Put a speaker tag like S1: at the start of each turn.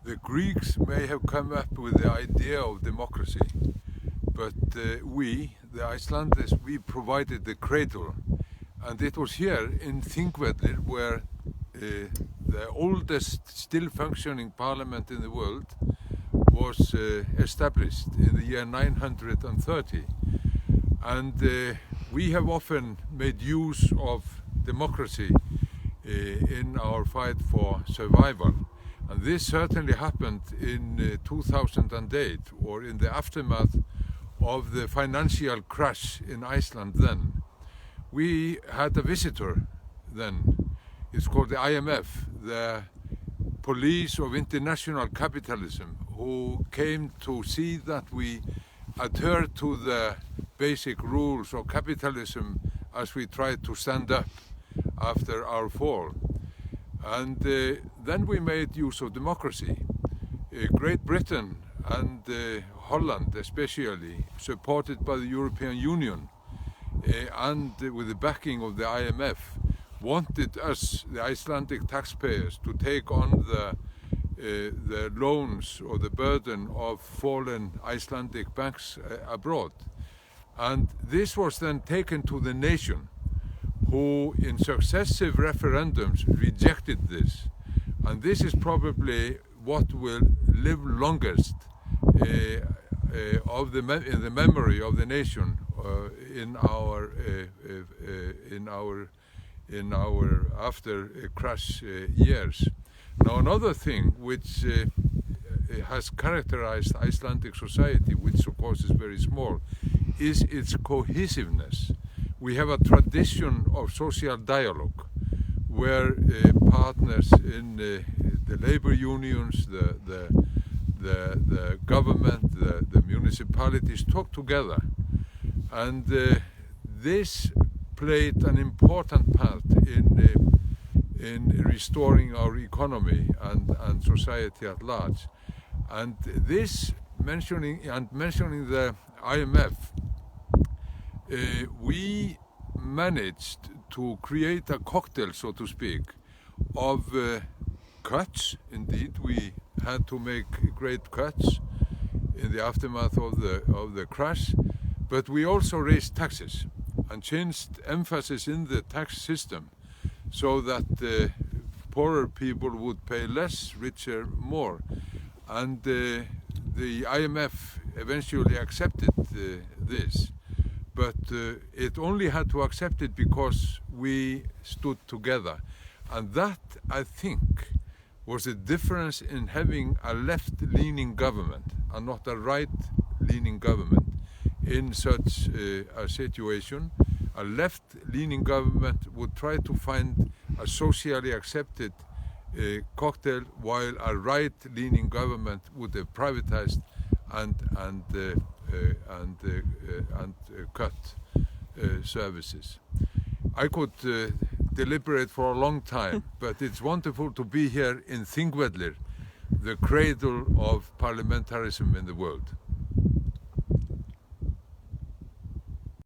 S1: The Greeks may have come up with the idea of democracy, but we, the Icelanders, we provided the cradle. And it was here in Þingvellir where the oldest still functioning parliament in the world was established in the year 930. And we have often made use of democracy in our fight for survival. And this certainly happened in 2008, or in the aftermath of the financial crash in Iceland then. We had a visitor then. It's called the IMF, the police of international capitalism, who came to see that we adhere to the basic rules of capitalism as we tried to stand up after our fall. And then we made use of democracy. Great Britain and Holland especially, supported by the European Union and with the backing of the IMF, wanted us, the Icelandic taxpayers, to take on the loans or the burden of fallen Icelandic banks abroad. And this was then taken to the nation, who in successive referendums rejected this. And this is probably what will live longest in the memory of the nation in our after crash years. Now, another thing which has characterized Icelandic society, which of course is very small, is its cohesiveness. We have a tradition of social dialogue where partners in the labor unions, the government, the municipalities talk together. And this played an important part in restoring our economy and society at large. And this mentioning the IMF, we managed to create a cocktail, so to speak, of cuts. Indeed, we had to make great cuts in the aftermath of the crash, but we also raised taxes and changed emphasis in the tax system so that poorer people would pay less, richer more. And the IMF eventually accepted this. But it only had to accept it because we stood together. And that, I think, was the difference in having a left-leaning government and not a right-leaning government in such a situation. A left-leaning government would try to find a socially accepted cocktail, while a right-leaning government would have privatized and cut services. I could deliberate for a long time, but it's wonderful to be here in Þingvellir, the cradle of parliamentarism in the world.